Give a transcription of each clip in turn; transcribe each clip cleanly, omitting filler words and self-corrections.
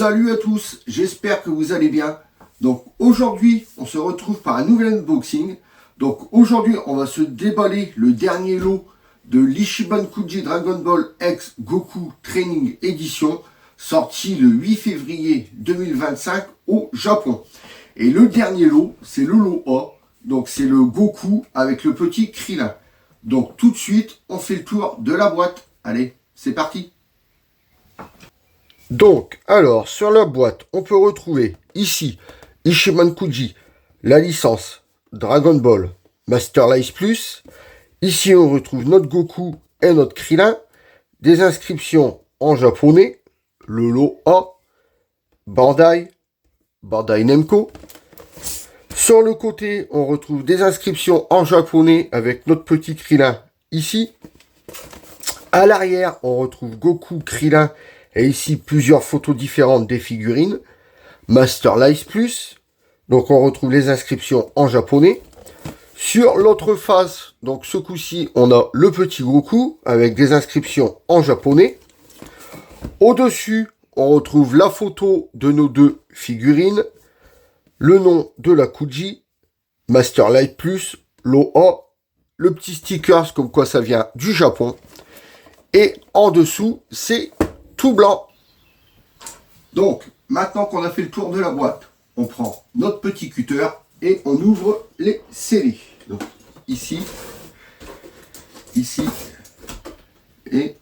Salut à tous, j'espère que vous allez bien. Donc aujourd'hui, on se retrouve par un nouvel unboxing. Donc aujourd'hui, on va se déballer le dernier lot de l'Ichiban Kuji Dragon Ball X Goku Training Edition, sorti le 8 février 2025 au Japon. Et le dernier lot, c'est le lot A. Donc c'est le Goku avec le petit Krillin. Donc tout de suite, on fait le tour de la boîte. Allez, c'est parti. Donc, alors, sur la boîte, on peut retrouver ici Ichiban Kuji, la licence Dragon Ball Master Life Plus. Ici, on retrouve notre Goku et notre Krillin. Des inscriptions en japonais. Le lot A. Bandai Namco. Sur le côté, on retrouve des inscriptions en japonais avec notre petit Krillin ici. À l'arrière, on retrouve Goku, Krillin et ici plusieurs photos différentes des figurines. Master Life Plus. Donc on retrouve les inscriptions en japonais. Sur l'autre face, donc ce coup-ci, on a le petit Goku avec des inscriptions en japonais. Au-dessus, on retrouve la photo de nos deux figurines. Le nom de la Kuji, Master Life Plus, lot A, le petit stickers comme quoi ça vient du Japon. Et en dessous, c'est tout blanc. Donc, maintenant qu'on a fait le tour de la boîte, on prend notre petit cutter et on ouvre les séries. Donc, ici et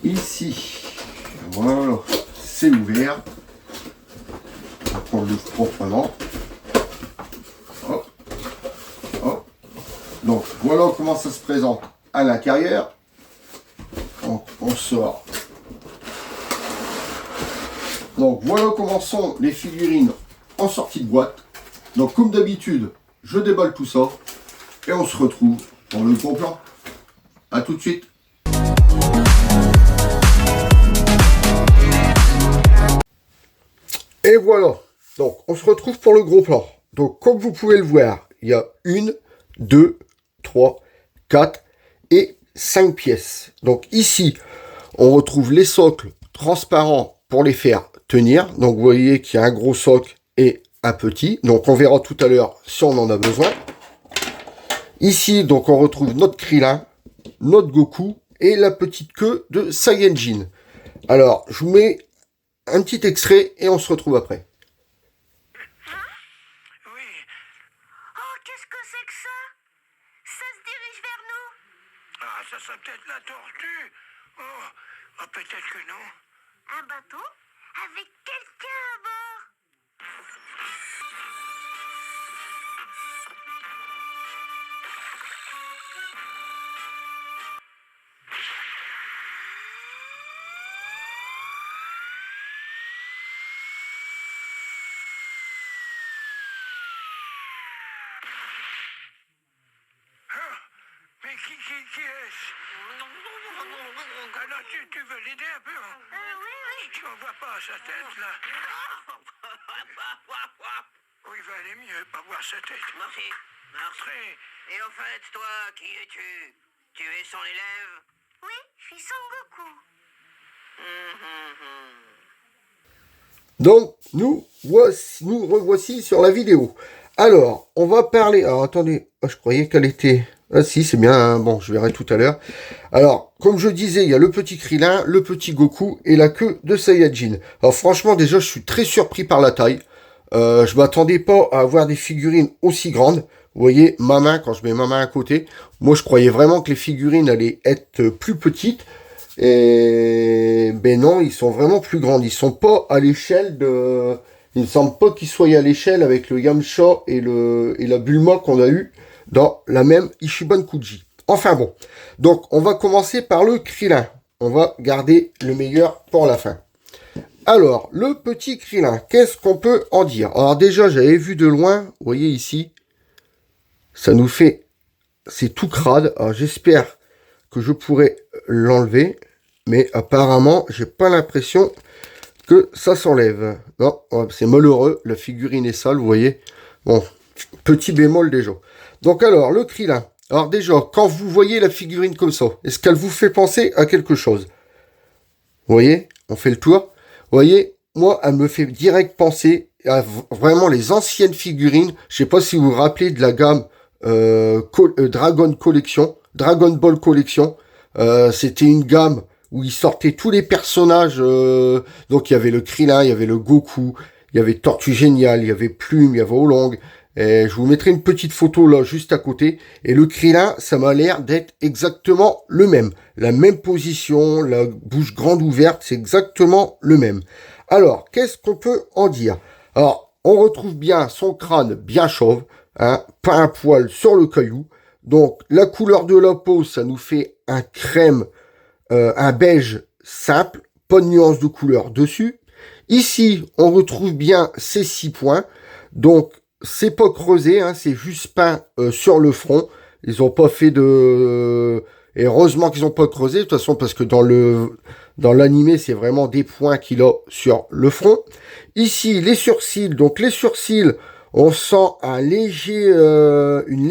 ici. Voilà, c'est ouvert. On l'ouvre proprement. Hop, hop. Donc, voilà comment ça se présente à l'intérieur. On sort. Donc voilà comment sont les figurines en sortie de boîte. Donc comme d'habitude, je déballe tout ça et on se retrouve pour le gros plan. A tout de suite. Et voilà. Donc on se retrouve pour le gros plan. Donc comme vous pouvez le voir, il y a 1, 2, 3, 4 et 5 pièces. Donc ici, on retrouve les socles transparents pour les faire tenir. Donc vous voyez qu'il y a un gros socle et un petit. Donc on verra tout à l'heure si on en a besoin. Ici, donc on retrouve notre Krillin, notre Goku et la petite queue de Saiyajin. Alors, je vous mets un petit extrait et on se retrouve après. Oui. Oh, qu'est-ce que c'est que ça? Ça se dirige vers nous. Ah, ça serait peut-être la tortue. Oh, peut-être que non. Un bateau avec quelqu'un à bord. Mais qui est-ce? Alors, tu veux l'aider un peu? Oui. Tu en vois pas sa tête, là? Oh, il va aller mieux, pas voir sa tête. Merci. Et en fait, toi, qui es-tu? Tu es son élève? Oui, je suis Son Goku. Donc, nous revoici sur la vidéo. Alors, on va parler... Alors, attendez, je croyais qu'elle était... Ah si, c'est bien, hein. Bon, je verrai tout à l'heure. Alors, comme je disais, il y a le petit Krillin, le petit Goku et la queue de Saiyajin. Alors franchement, déjà, je suis très surpris par la taille. Je m'attendais pas à avoir des figurines aussi grandes. Vous voyez, ma main, quand je mets ma main à côté, moi, je croyais vraiment que les figurines allaient être plus petites. Et ben non, ils sont vraiment plus grands. Ils sont pas à l'échelle de... Il ne semble pas qu'ils soient à l'échelle avec le Yamcha et la Bulma qu'on a eu dans la même Ichiban Kuji. Enfin bon, donc on va commencer par le Krillin. On va garder le meilleur pour la fin. Alors, le petit Krillin, qu'est-ce qu'on peut en dire? Alors déjà, j'avais vu de loin, vous voyez ici, ça nous fait... C'est tout crade. Alors j'espère que je pourrai l'enlever, mais apparemment, j'ai pas l'impression que ça s'enlève. Non, c'est malheureux, la figurine est sale, vous voyez. Bon, petit bémol déjà. Donc alors, le Krillin. Alors déjà, quand vous voyez la figurine comme ça, est-ce qu'elle vous fait penser à quelque chose? Vous voyez, on fait le tour. voyez, moi, elle me fait direct penser à vraiment les anciennes figurines. Je sais pas si vous vous rappelez de la gamme Dragon Ball Collection. C'était une gamme où ils sortaient tous les personnages. Donc il y avait le Krillin, il y avait le Goku, il y avait Tortue Géniale, il y avait Plume, il y avait Oolong. Et je vous mettrai une petite photo là juste à côté. Et le Krillin, ça m'a l'air d'être exactement le même. La même position, la bouche grande ouverte, c'est exactement le même. Alors, qu'est-ce qu'on peut en dire? Alors, on retrouve bien son crâne bien chauve, hein, pas un poil sur le caillou. Donc, la couleur de la peau, ça nous fait un crème, un beige simple, pas de nuance de couleur dessus. Ici, on retrouve bien ces 6 points. Donc, c'est pas creusé, hein, c'est juste peint sur le front. Ils ont pas fait de... Et heureusement qu'ils ont pas creusé, de toute façon, parce que dans l'animé, c'est vraiment des points qu'il a sur le front. Ici, les sourcils. Donc, les sourcils, on sent une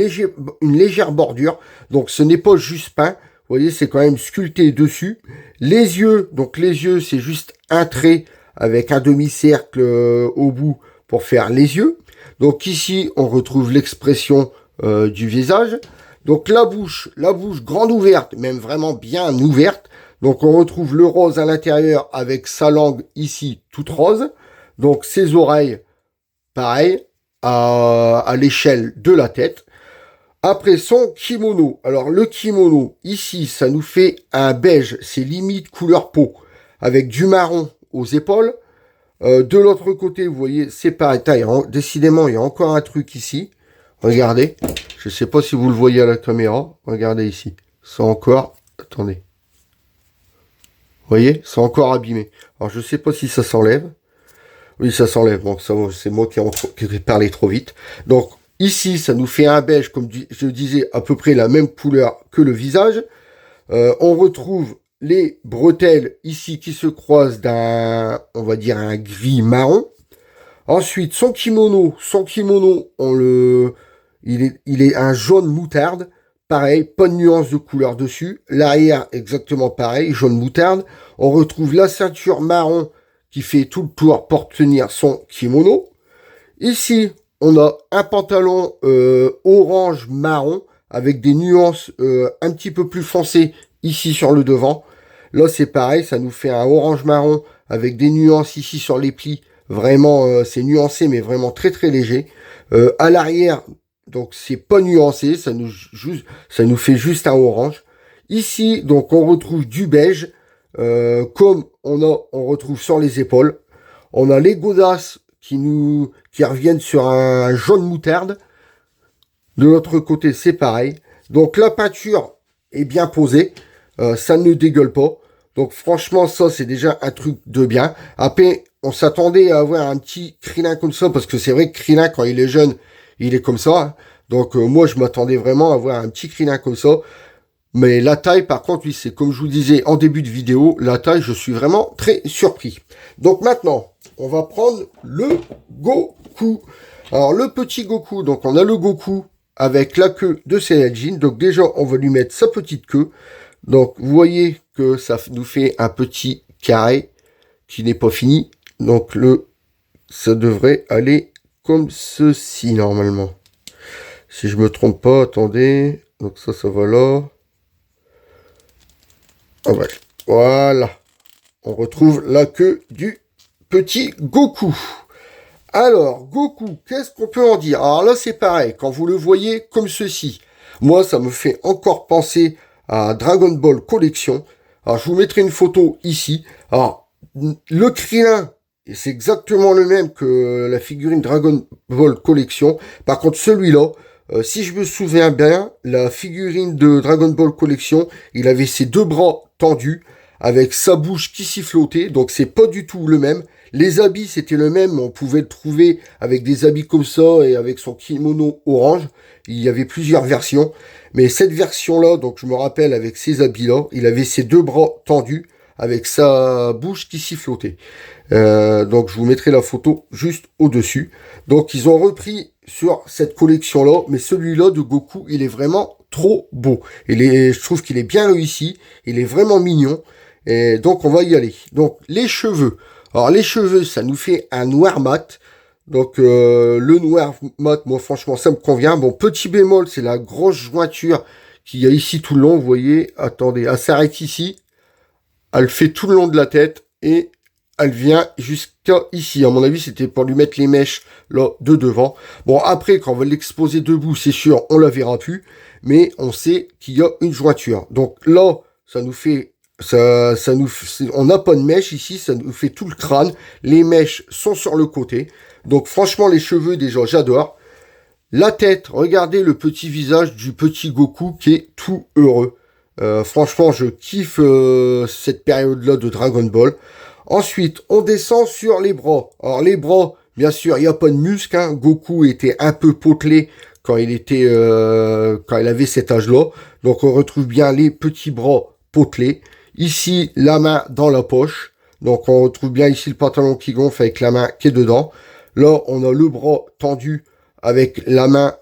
légère bordure. Donc, ce n'est pas juste peint. Vous voyez, c'est quand même sculpté dessus. Les yeux, donc les yeux, c'est juste un trait avec un demi-cercle au bout pour faire les yeux. Donc ici, on retrouve l'expression du visage. Donc la bouche grande ouverte, même vraiment bien ouverte. Donc on retrouve le rose à l'intérieur avec sa langue ici toute rose. Donc ses oreilles, pareil, à l'échelle de la tête. Après son kimono. Alors le kimono, ici, ça nous fait un beige. C'est limite couleur peau. Avec du marron aux épaules. De l'autre côté, vous voyez, c'est pareil. Décidément, il y a encore un truc ici. Regardez. Je ne sais pas si vous le voyez à la caméra. Regardez ici. C'est encore... Attendez. Vous voyez, c'est encore abîmé. Alors, je ne sais pas si ça s'enlève. Oui, ça s'enlève. Bon, c'est moi qui ai parlé trop vite. Donc, ici, ça nous fait un beige, comme je disais, à peu près la même couleur que le visage. On retrouve les bretelles ici qui se croisent on va dire un gris marron. Ensuite, son kimono, il est un jaune moutarde. Pareil, pas de nuance de couleur dessus. L'arrière, exactement pareil, jaune moutarde. On retrouve la ceinture marron qui fait tout le tour pour tenir son kimono. Ici, on a un pantalon orange marron avec des nuances un petit peu plus foncées ici sur le devant. Là, c'est pareil, ça nous fait un orange marron avec des nuances ici sur les plis. Vraiment, c'est nuancé, mais vraiment très très léger. À l'arrière, donc c'est pas nuancé, ça nous fait juste un orange. Ici, donc on retrouve du beige, comme on retrouve sur les épaules. On a les godasses qui reviennent sur un jaune moutarde. De l'autre côté, c'est pareil. Donc la peinture est bien posée. Ça ne dégueule pas. Donc franchement, ça, c'est déjà un truc de bien. Après, on s'attendait à avoir un petit Krillin comme ça, parce que c'est vrai que Krillin, quand il est jeune, il est comme ça. Hein. Donc moi, je m'attendais vraiment à avoir un petit Krillin comme ça. Mais la taille, par contre, oui, c'est comme je vous disais en début de vidéo, la taille, je suis vraiment très surpris. Donc maintenant, on va prendre le Goku. Alors le petit Goku, donc on a le Goku avec la queue de Saiyajin. Donc déjà, on va lui mettre sa petite queue. Donc, vous voyez que ça nous fait un petit carré qui n'est pas fini. Donc, ça devrait aller comme ceci, normalement. Si je me trompe pas, attendez. Donc, ça va là. Ah ouais. Voilà. On retrouve la queue du petit Goku. Alors, Goku, qu'est-ce qu'on peut en dire? Alors là, c'est pareil. Quand vous le voyez comme ceci, moi, ça me fait encore penser à Dragon Ball Collection. Alors, je vous mettrai une photo ici. Alors, le Krillin, c'est exactement le même que la figurine Dragon Ball Collection. Par contre, celui-là, si je me souviens bien, la figurine de Dragon Ball Collection, il avait ses 2 bras tendus, avec sa bouche qui sifflotait. Donc, c'est pas du tout le même. Les habits, c'était le même. On pouvait le trouver avec des habits comme ça et avec son kimono orange. Il y avait plusieurs versions. Mais cette version-là, donc je me rappelle avec ces habits-là, il avait ses 2 bras tendus avec sa bouche qui sifflotait. Donc je vous mettrai la photo juste au-dessus. Donc ils ont repris sur cette collection-là, mais celui-là de Goku, il est vraiment trop beau. Je trouve qu'il est bien réussi, il est vraiment mignon. Et donc on va y aller. Donc les cheveux. Alors les cheveux, ça nous fait un noir mat. Donc le noir mat, moi franchement ça me convient. Bon, petit bémol, c'est la grosse jointure qu'il y a ici tout le long. Vous voyez, attendez, elle s'arrête ici. Elle fait tout le long de la tête et elle vient jusqu'à ici. À mon avis, c'était pour lui mettre les mèches là de devant. Bon, après, quand on va l'exposer debout, c'est sûr, on la verra plus. Mais on sait qu'il y a une jointure. Donc là, ça nous fait... on n'a pas de mèche ici, ça nous fait tout le crâne. Les mèches sont sur le côté. Donc franchement, les cheveux, déjà, j'adore. La tête, regardez le petit visage du petit Goku qui est tout heureux. Franchement, je kiffe cette période-là de Dragon Ball. Ensuite, on descend sur les bras. Alors les bras, bien sûr, il n'y a pas de muscles. Hein. Goku était un peu potelé quand il avait cet âge-là. Donc on retrouve bien les petits bras potelés. Ici, la main dans la poche. Donc on retrouve bien ici le pantalon qui gonfle avec la main qui est dedans. Là, on a le bras tendu avec la main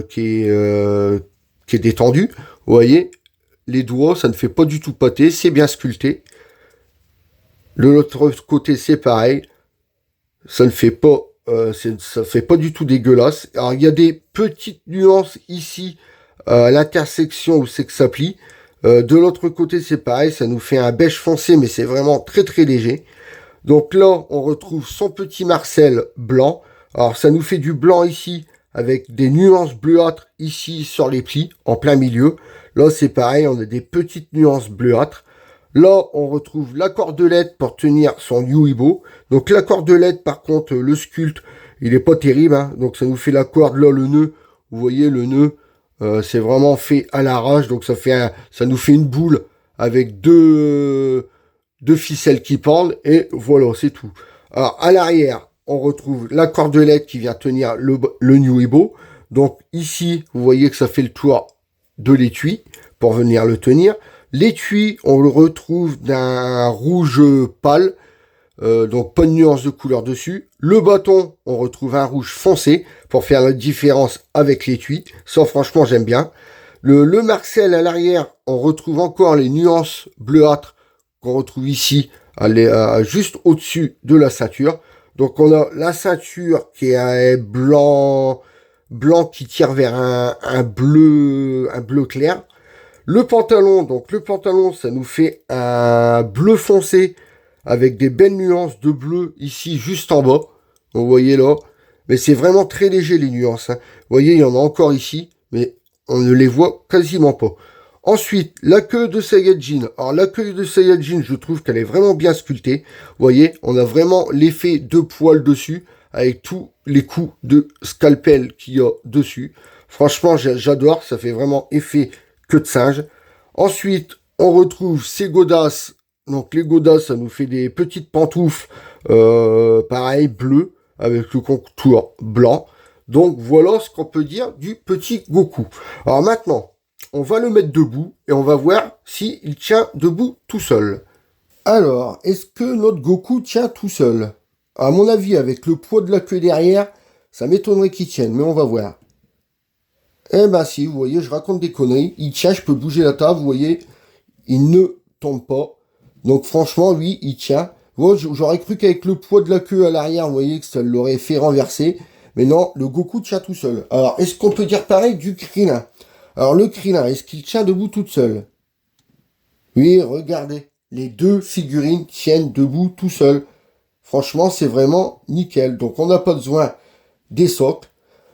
qui est détendue. Vous voyez, les doigts, ça ne fait pas du tout pâté, c'est bien sculpté. De l'autre côté, c'est pareil. Ça ne fait pas, ça fait pas du tout dégueulasse. Alors, il y a des petites nuances ici à l'intersection où c'est que ça plie. De l'autre côté, c'est pareil, ça nous fait un beige foncé, mais c'est vraiment très très léger. Donc là, on retrouve son petit Marcel blanc. Alors, ça nous fait du blanc ici, avec des nuances bleuâtres ici sur les plis, en plein milieu. Là, c'est pareil, on a des petites nuances bleuâtres. Là, on retrouve la cordelette pour tenir son Yuibo. Donc, la cordelette, par contre, le sculpte, il est pas terrible. Hein. Donc, ça nous fait la corde, là, le nœud. Vous voyez, le nœud, c'est vraiment fait à l'arrache. Donc, ça nous fait une boule avec deux ficelles qui pendent. Et voilà, c'est tout. Alors, à l'arrière, on retrouve la cordelette qui vient tenir le Yuibo. Donc, ici, vous voyez que ça fait le tour de l'étui pour venir le tenir. L'étui, on le retrouve d'un rouge pâle, donc pas de nuance de couleur dessus. Le bâton, on retrouve un rouge foncé pour faire la différence avec l'étui. Ça, franchement, j'aime bien. Le Marcel à l'arrière, on retrouve encore les nuances bleuâtres qu'on retrouve ici, juste au-dessus de la ceinture. Donc, on a la ceinture qui est blanc qui tire vers un bleu clair. Le pantalon, ça nous fait un bleu foncé avec des belles nuances de bleu ici, juste en bas. Vous voyez là. Mais c'est vraiment très léger, les nuances. Hein. Vous voyez, il y en a encore ici, mais on ne les voit quasiment pas. Ensuite, la queue de Saiyajin. Alors, la queue de Saiyajin, je trouve qu'elle est vraiment bien sculptée. Vous voyez, on a vraiment l'effet de poil dessus, avec tous les coups de scalpel qu'il y a dessus. Franchement, j'adore. Ça fait vraiment effet queue de singe. Ensuite, on retrouve ces godasses. Donc les godasses, ça nous fait des petites pantoufles, pareil, bleues, avec le contour blanc. Donc voilà ce qu'on peut dire du petit Goku. Alors maintenant, on va le mettre debout et on va voir s'il tient debout tout seul. Alors, est-ce que notre Goku tient tout seul? À mon avis, avec le poids de la queue derrière, ça m'étonnerait qu'il tienne, mais on va voir. Eh ben si, vous voyez, je raconte des conneries. Il tient, je peux bouger la table, vous voyez. Il ne tombe pas. Donc franchement, lui, il tient. Moi, j'aurais cru qu'avec le poids de la queue à l'arrière, vous voyez, que ça l'aurait fait renverser. Mais non, le Goku tient tout seul. Alors, est-ce qu'on peut dire pareil du Krillin? Alors, le Krillin, est-ce qu'il tient debout toute seule? Oui, regardez. Les deux figurines tiennent debout tout seul. Franchement, c'est vraiment nickel. Donc, on n'a pas besoin des socles.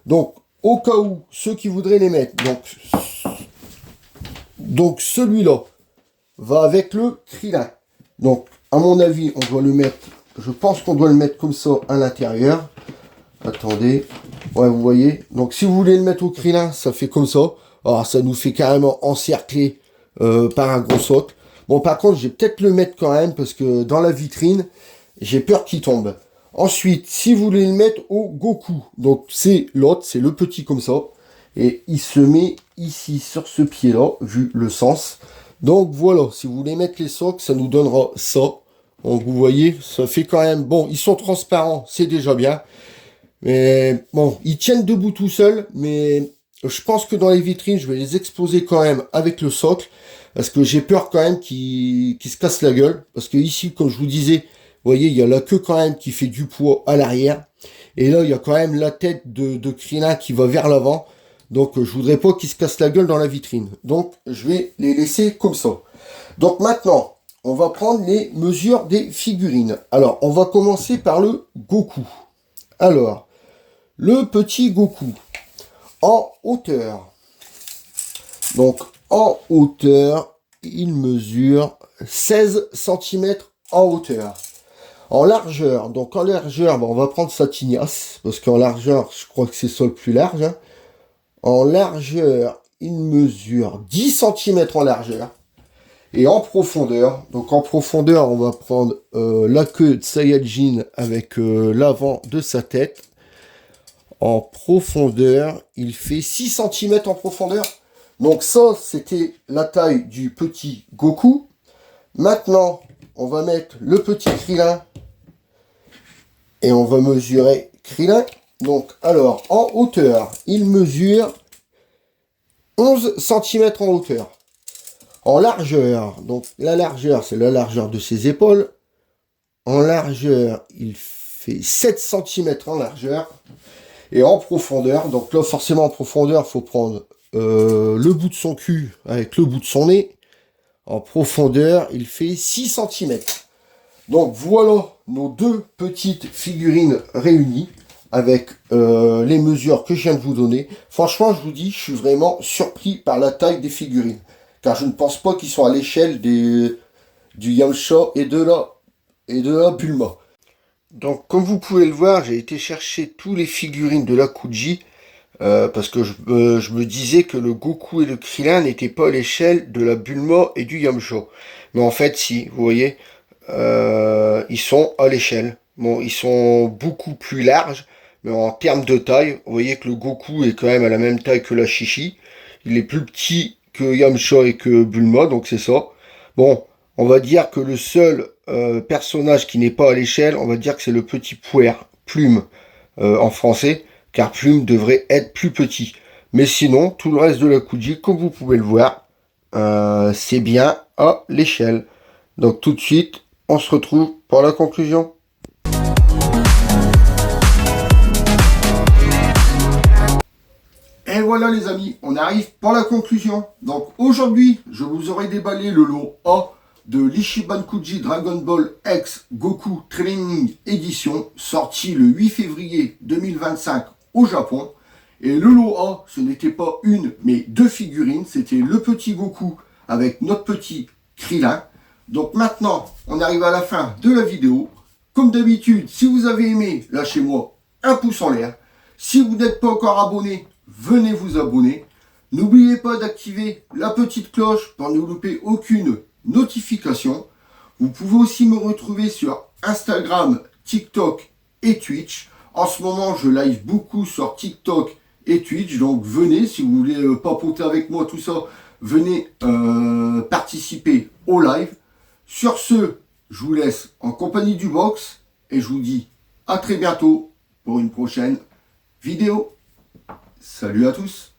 Donc, au cas où, ceux qui voudraient les mettre, donc celui-là va avec le Krillin. Donc, à mon avis, on doit le mettre, je pense qu'on doit le mettre comme ça à l'intérieur. Attendez, ouais, vous voyez. Donc, si vous voulez le mettre au Krillin, ça fait comme ça. Alors, ça nous fait carrément encercler par un gros socle. Bon, par contre, je vais peut-être le mettre quand même, parce que dans la vitrine, j'ai peur qu'il tombe. Ensuite, si vous voulez le mettre au Goku, donc c'est l'autre, c'est le petit comme ça, et il se met ici sur ce pied-là, vu le sens. Donc voilà, si vous voulez mettre les socles, ça nous donnera ça. Donc vous voyez, ça fait quand même, bon, ils sont transparents, c'est déjà bien. Mais bon, ils tiennent debout tout seuls, mais je pense que dans les vitrines, je vais les exposer quand même avec le socle, parce que j'ai peur quand même qu'ils se cassent la gueule, parce que ici, comme je vous disais, voyez, il y a la queue quand même qui fait du poids à l'arrière. Et là, il y a quand même la tête de Krillin qui va vers l'avant. Donc, je voudrais pas qu'il se casse la gueule dans la vitrine. Donc, je vais les laisser comme ça. Donc, maintenant, on va prendre les mesures des figurines. Alors, on va commencer par le Goku. Alors, le petit Goku, en hauteur. Donc, en hauteur, il mesure 16 cm en hauteur. En largeur, donc en largeur, on va prendre sa tignasse, parce qu'en largeur, je crois que c'est ça le plus large. Hein. En largeur, il mesure 10 cm en largeur. Et en profondeur, donc en profondeur, on va prendre la queue de Saiyajin avec l'avant de sa tête. En profondeur, il fait 6 cm en profondeur. Donc ça, c'était la taille du petit Goku. Maintenant, on va mettre le petit Krillin. Et on va mesurer Krillin. Donc, alors, en hauteur, il mesure 11 cm en hauteur. En largeur, donc la largeur, c'est la largeur de ses épaules. En largeur, il fait 7 cm en largeur. Et en profondeur, donc là, forcément, en profondeur, il faut prendre le bout de son cul avec le bout de son nez. En profondeur, il fait 6 cm. Donc voilà nos deux petites figurines réunies avec les mesures que je viens de vous donner. Franchement, je vous dis, je suis vraiment surpris par la taille des figurines. Car je ne pense pas qu'ils sont à l'échelle du Yamcha et de la Bulma. Donc comme vous pouvez le voir, j'ai été chercher tous les figurines de la Kuji. Parce que je me disais que le Goku et le Krillin n'étaient pas à l'échelle de la Bulma et du Yamcha. Mais en fait, si, vous voyez, ils sont à l'échelle. Bon, ils sont beaucoup plus larges, mais en termes de taille, vous voyez que le Goku est quand même à la même taille que la Chichi. Il est plus petit que Yamcha et que Bulma, donc c'est ça. Bon, on va dire que le seul personnage qui n'est pas à l'échelle, on va dire que c'est le petit Pouer, Plume, en français. Car Plume devrait être plus petit. Mais sinon, tout le reste de la Kuji, comme vous pouvez le voir, c'est bien à l'échelle. Donc tout de suite, on se retrouve pour la conclusion. Et voilà les amis, on arrive pour la conclusion. Donc aujourd'hui, je vous aurai déballé le lot A de l'Ichiban Kuji Dragon Ball X Goku Training Edition, sorti le 8 février 2025 au Japon. Et le lot A, ce n'était pas une, mais deux figurines. C'était le petit Goku avec notre petit Krillin. Donc maintenant, on arrive à la fin de la vidéo. Comme d'habitude, si vous avez aimé, lâchez-moi un pouce en l'air. Si vous n'êtes pas encore abonné, venez vous abonner. N'oubliez pas d'activer la petite cloche pour ne louper aucune notification. Vous pouvez aussi me retrouver sur Instagram, TikTok et Twitch. En ce moment, je live beaucoup sur TikTok et Twitch, donc venez, si vous voulez papoter avec moi, tout ça, venez participer au live. Sur ce, je vous laisse en compagnie du box et je vous dis à très bientôt pour une prochaine vidéo. Salut à tous!